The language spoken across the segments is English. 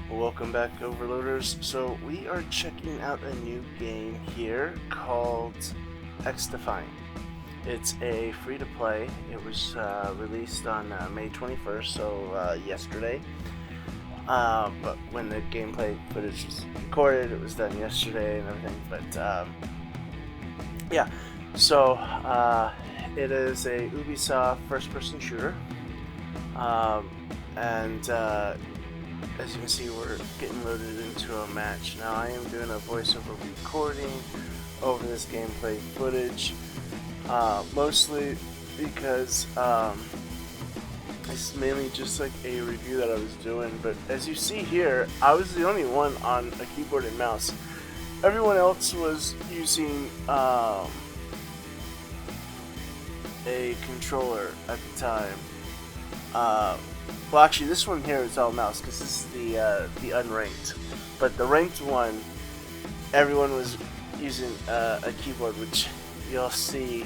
Welcome back, Overloaders. So we are checking out a new game here called XDefiant. It's a free-to-play. It was released on May 21st, so yesterday. But when the gameplay footage was recorded, it was done yesterday and everything. But yeah, so it is a Ubisoft first-person shooter, and as you can see, we're getting loaded into a match. Now I am doing a voiceover recording over this gameplay footage, mostly because it's mainly just like a review that I was doing. But as you see here, I was the only one on a keyboard and mouse. Everyone else was using a controller at the time. Well, actually, this one here is all mouse because this is the unranked. But the ranked one, everyone was using a keyboard, which you'll see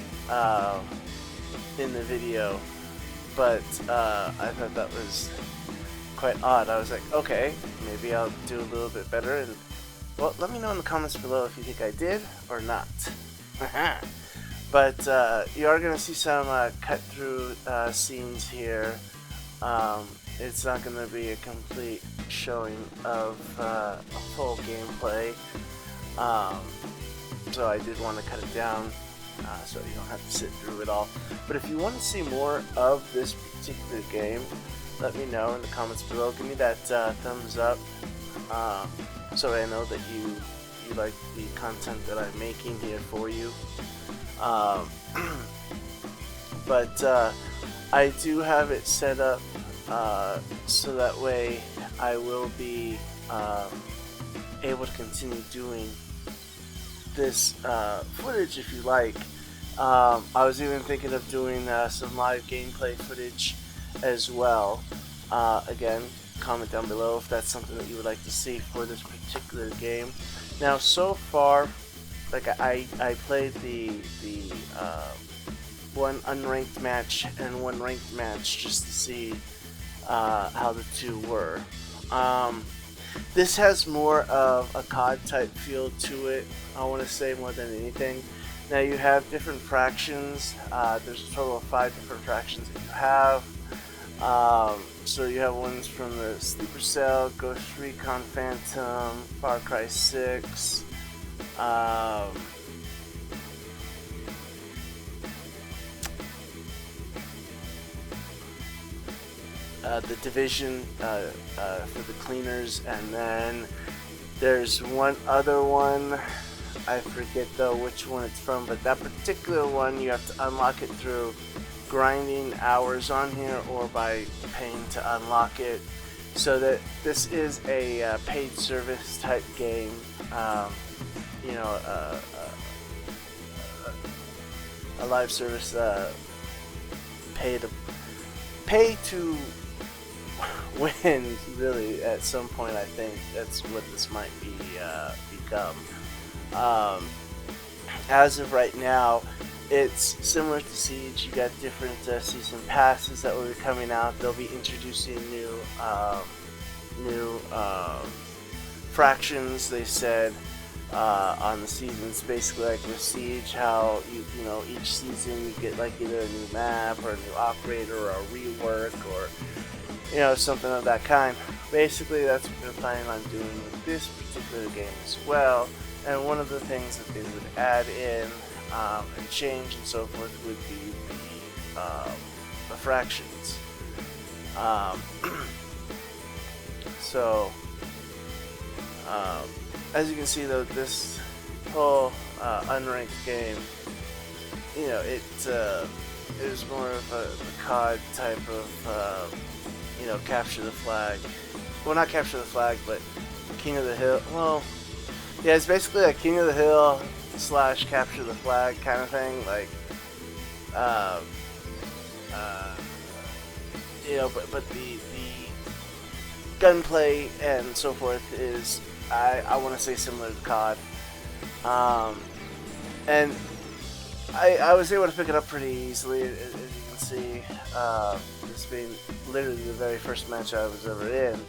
in the video. But I thought that was quite odd. I was like, okay, maybe I'll do a little bit better. And well, let me know in the comments below if you think I did or not. But you are gonna see some cut-through scenes here. It's not going to be a complete showing of a full gameplay, so I did want to cut it down so you don't have to sit through it all. But if you want to see more of this particular game, let me know in the comments below. Give me that thumbs up so I know that you like the content that I'm making here for you. But I do have it set up so that way I will be able to continue doing this footage if you like. I was even thinking of doing some live gameplay footage as well. Again, comment down below if that's something that you would like to see for this particular game. Now, so far, like I played the one unranked match and one ranked match just to see how the two were. This has more of a COD type feel to it, I want to say, more than anything. Now you have different fractions. There's a total of 5 different fractions that you have. So you have ones from the Sleeper Cell, Ghost Recon Phantom, Far Cry 6, the Division for the cleaners, and then there's one other one. I forget though which one it's from, but that particular one you have to unlock it through grinding hours on here or by paying to unlock it. So that this is a paid service type game. You know, a live service pay to win, really, at some point. I think that's what this might be become. As of right now, it's similar to Siege. You got different season passes that will be coming out. They'll be introducing new fractions, they said, on the seasons. Basically like with Siege, how you know, each season you get like either a new map or a new operator or a rework or, you know, something of that kind. Basically that's what they're planning on doing with this particular game as well. And one of the things that they would add in and change and so forth would be the fractions. So as you can see though, this whole unranked game, you know, it is more of a COD type of you know, capture the flag. Well, not capture the flag, but King of the Hill. Well, yeah, it's basically like King of the Hill / capture the flag kind of thing. Like, you know, but the gunplay and so forth is, I want to say, similar to COD. And I was able to pick it up pretty easily, as you can see. This being literally the very first match I was ever in.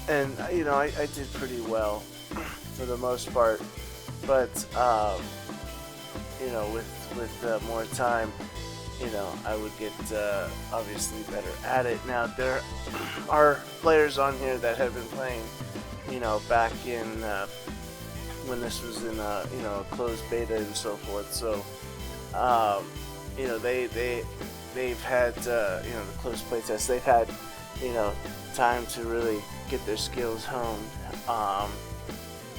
And, you know, I did pretty well for the most part. But, you know, with more time, you know, I would get obviously better at it. Now, there are players on here that have been playing, you know, back in when this was in you know, closed beta and so forth. So, you know, they've had you know, the closed playtest. They've had, you know, time to really get their skills honed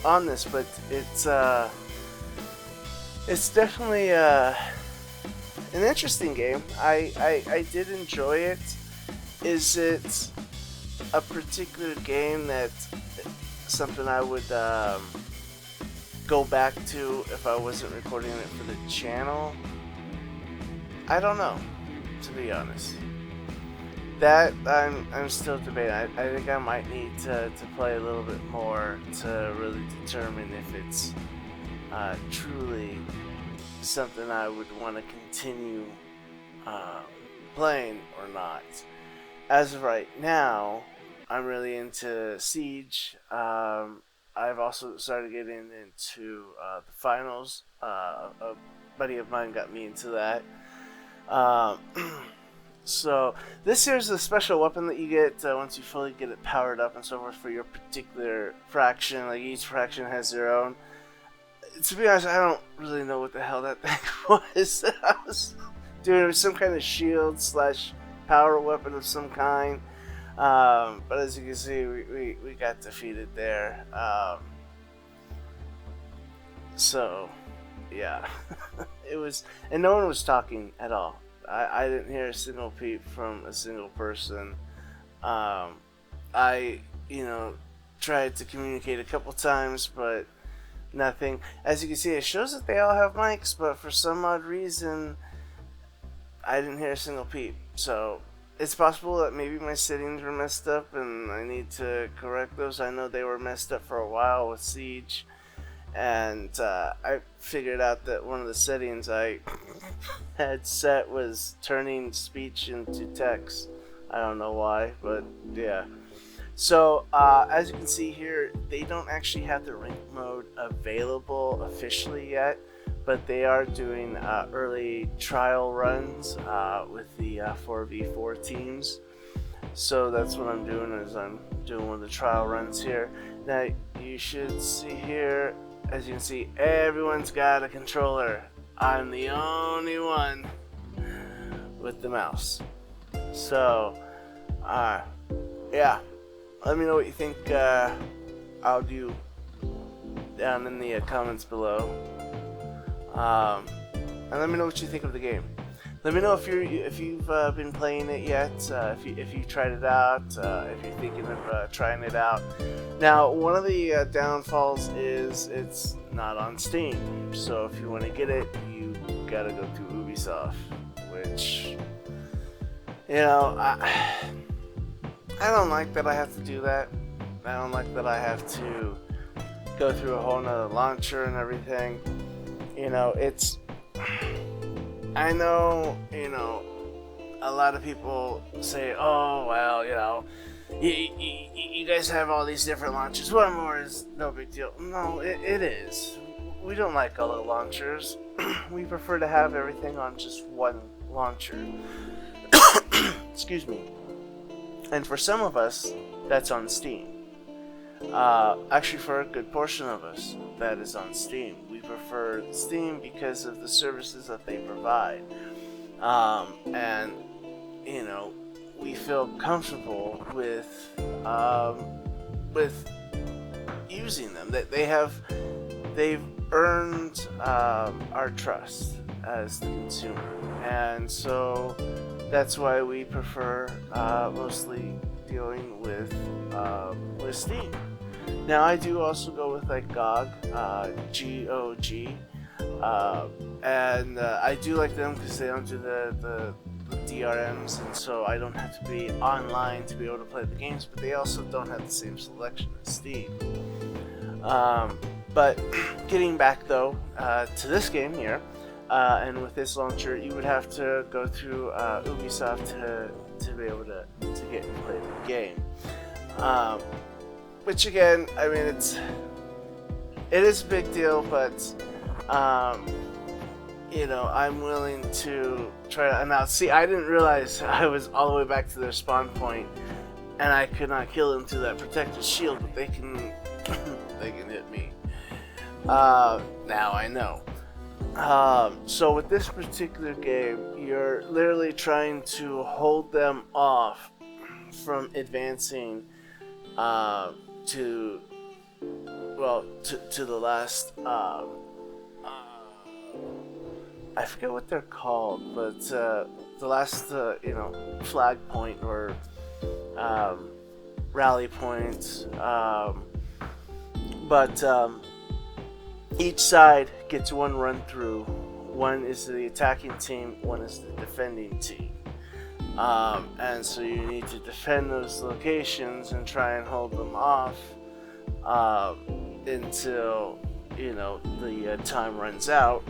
on this, but it's definitely an interesting game. I did enjoy it. Is it a particular game that something I would go back to if I wasn't recording it for the channel? I don't know, to be honest. That I'm still debating. I think I might need to play a little bit more to really determine if it's truly something I would want to continue playing or not. As of right now, I'm really into Siege. I've also started getting into the finals. A buddy of mine got me into that. So this here's a special weapon that you get once you fully get it powered up and so forth for your particular faction. Like, each faction has their own. To be honest, I don't really know what the hell that thing was. I was doing some kind of shield / power weapon of some kind. But as you can see, we got defeated there. So yeah, it was, and no one was talking at all. I didn't hear a single peep from a single person. I, you know, tried to communicate a couple times, but nothing. As you can see, it shows that they all have mics, but for some odd reason, I didn't hear a single peep. So it's possible that maybe my settings were messed up and I need to correct those. I know they were messed up for a while with Siege. And I figured out that one of the settings I had set was turning speech into text. I don't know why, but yeah. So as you can see here, they don't actually have the rank mode available officially yet, but they are doing early trial runs with the 4v4 teams. So that's what I'm doing, is I'm doing one of the trial runs here. Now you should see here, as you can see, everyone's got a controller. I'm the only one with the mouse. So, yeah. Let me know what you think I'll do down in the comments below. And let me know what you think of the game. Let me know if you've been playing it yet, if you tried it out, if you're thinking of trying it out. Now, one of the downfalls is it's not on Steam. So if you want to get it, you gotta go through Ubisoft, which, you know, I don't like that I have to do that. I don't like that I have to go through a whole nother launcher and everything. You know, it's, I know, you know, a lot of people say, oh, well, you know, you guys have all these different launchers. One more is no big deal. No, it is. We don't like all the launchers. We prefer to have everything on just one launcher. Excuse me. And for some of us, that's on Steam. Actually, for a good portion of us, that is on Steam. We prefer Steam because of the services that they provide. And, you know, we feel comfortable with using them. That they've earned our trust as the consumer, and so that's why we prefer mostly dealing with Steam. Now, I do also go with like GOG, G-O-G, and I do like them because they don't do the DRMs, and so I don't have to be online to be able to play the games, but they also don't have the same selection as Steam. But getting back though to this game here, and with this launcher, you would have to go through Ubisoft to be able to get and play the game. Which again, I mean, it is a big deal, but you know, I'm willing to try to. Now, see, I didn't realize I was all the way back to their spawn point, and I could not kill them through that protected shield, but they can they can hit me. Now I know. So with this particular game, you're literally trying to hold them off from advancing to the last. I forget what they're called, but the last flag point or rally point. But each side gets one run through. One is the attacking team, one is the defending team. And so you need to defend those locations and try and hold them off until the time runs out.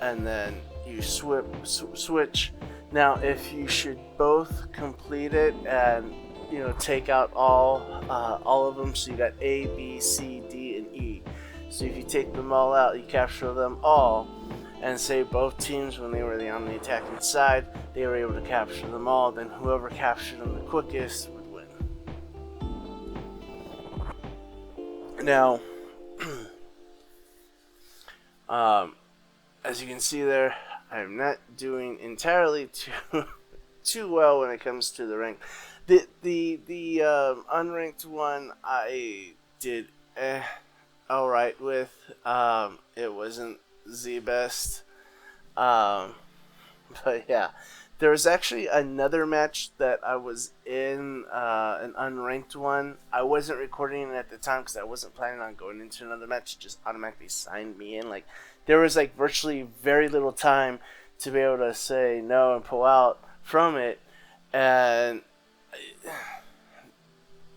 And then you switch. Now, if you should both complete it and take out all of them, so you got A, B, C, D, and E. So if you take them all out, you capture them all, and say both teams, when they were on the attacking side, they were able to capture them all. Then whoever captured them the quickest would win. Now, as you can see there, I'm not doing entirely too well when it comes to the rank. The unranked one I did alright with. It wasn't the best, but yeah, there was actually another match that I was in, an unranked one. I wasn't recording it at the time because I wasn't planning on going into another match. It just automatically signed me in. Like, there was like virtually very little time to be able to say no and pull out from it, and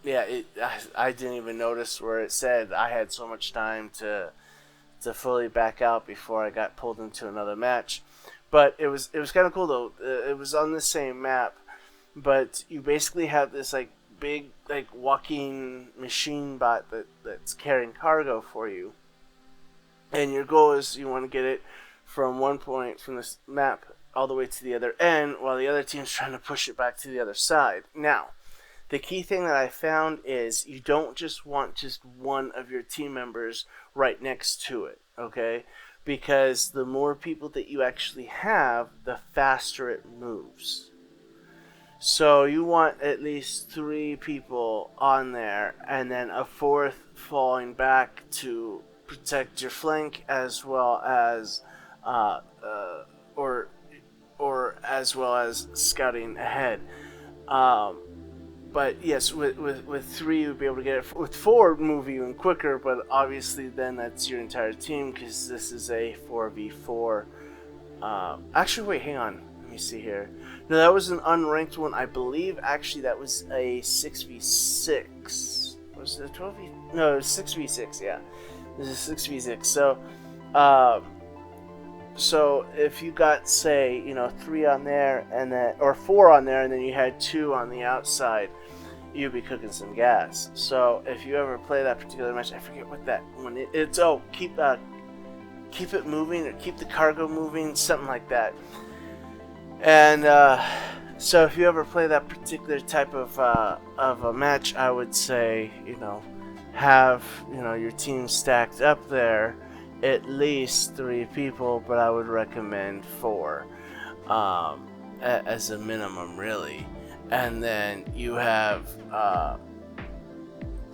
yeah, I didn't even notice where it said I had so much time to fully back out before I got pulled into another match. But it was kind of cool though. It was on the same map, but you basically have this like big like walking machine bot that's carrying cargo for you, and your goal is you want to get it from one point from this map all the way to the other end, while the other team's trying to push it back to the other side. Now, the key thing that I found is you don't just want just one of your team members right next to it, okay? Because the more people that you actually have, the faster it moves. So you want at least 3 people on there, and then a 4th falling back to protect your flank, as well as or as well as scouting ahead. But yes, with 3 you'd be able to get it. With 4 it'd move even quicker, but obviously then that's your entire team, because this is a 4v4. Actually, wait, hang on. Let me see here. No, that was an unranked one. I believe actually that was a 6v6. Was it a 12v? No, it was 6v6, yeah. This is 6v6. So if you got, say, 3 on there, and then, or 4 on there, and then you had 2 on the outside, you'd be cooking some gas. So if you ever play that particular match, I forget what that one is. It's keep it moving, or keep the cargo moving, something like that. And so if you ever play that particular type of a match, I would say have your team stacked up there. At least 3 people, but I would recommend 4 as a minimum, really. And then you have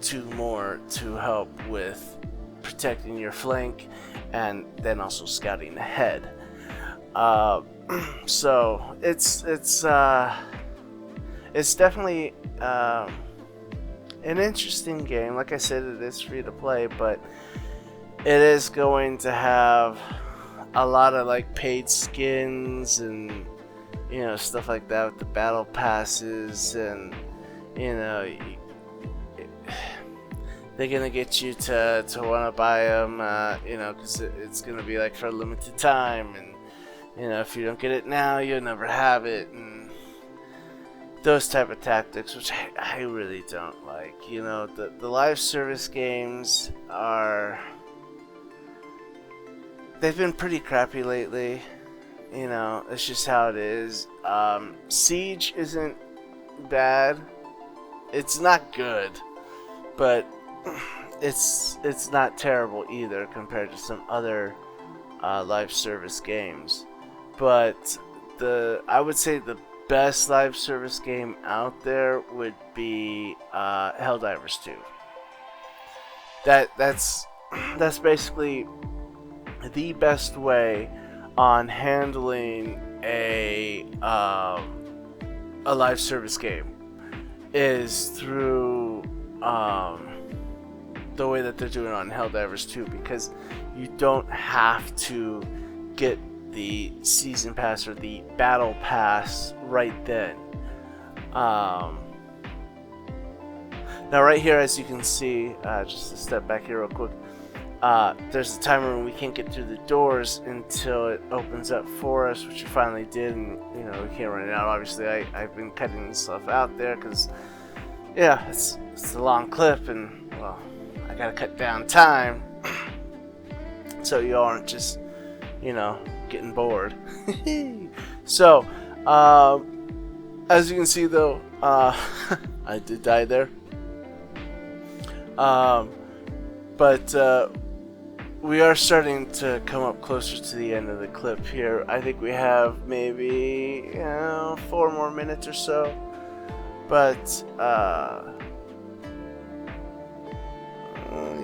2 more to help with protecting your flank, and then also scouting ahead. So it's definitely an interesting game. Like I said, it is free to play, but it is going to have a lot of like paid skins and stuff like that with the battle passes, and they they're gonna get you to want to buy them, you know, because it's gonna be like for a limited time, and you know, if you don't get it now, you'll never have it, and those type of tactics, which I really don't like. You know, the live service games they've been pretty crappy lately. You know, it's just how it is. Siege isn't bad. It's not good, but it's not terrible either compared to some other live service games. But I would say the best live service game out there would be Helldivers 2. That's basically the best way on handling a live service game is through the way that they're doing on Helldivers 2, because you don't have to get the season pass or the battle pass right then. Now right here, as you can see, just to step back here real quick, there's a timer when we can't get through the doors until it opens up for us, which it finally did, and you know, we can't run it out. Obviously, I've been cutting this stuff out there because, yeah, it's a long clip, and well, I gotta cut down time so you aren't just, you know, getting bored. So, as you can see though, I did die there. But we are starting to come up closer to the end of the clip here. I think we have maybe, you know, 4 more minutes or so. But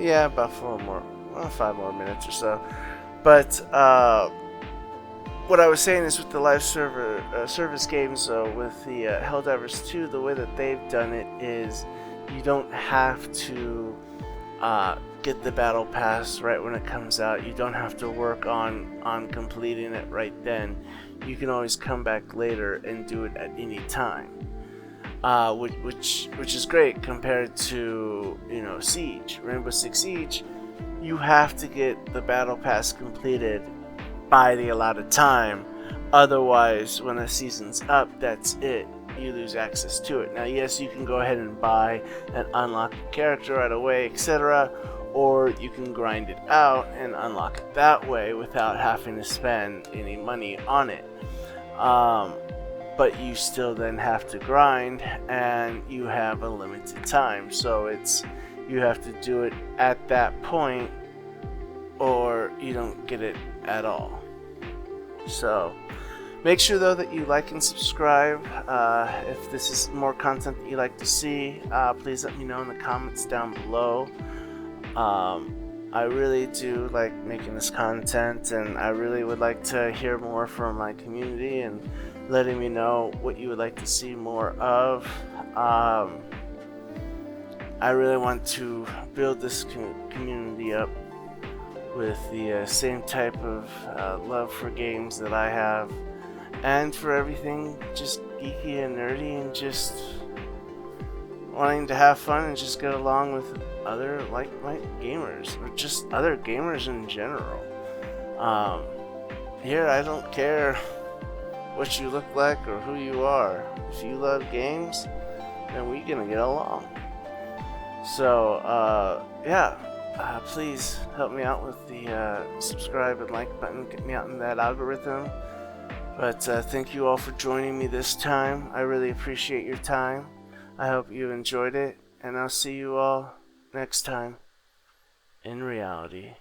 yeah, about 5 more minutes or so. But what I was saying is, with the live service games, with the Helldivers 2, the way that they've done it is you don't have to get the battle pass right when it comes out. You don't have to work on completing it right then. You can always come back later and do it at any time, which is great compared to, you know, Siege. Rainbow Six Siege, you have to get the battle pass completed by the allotted time. Otherwise, when the season's up, that's it. You lose access to it. Now, yes, you can go ahead and buy and unlock a character right away, etc., or you can grind it out and unlock it that way without having to spend any money on it. But you still then have to grind, and you have a limited time. So you have to do it at that point, or you don't get it at all. So make sure though that you like and subscribe. If this is more content that you like to see, please let me know in the comments down below. I really do like making this content, and I really would like to hear more from my community and letting me know what you would like to see more of. I really want to build this community up with the same type of love for games that I have, and for everything just geeky and nerdy, and just wanting to have fun and just get along with other like-minded gamers, or just other gamers in general. Here, I don't care what you look like or who you are. If you love games, then we're gonna get along. So yeah, please help me out with the subscribe and like button, get me out in that algorithm. But thank you all for joining me this time. I really appreciate your time. I hope you enjoyed it, and I'll see you all next time in reality.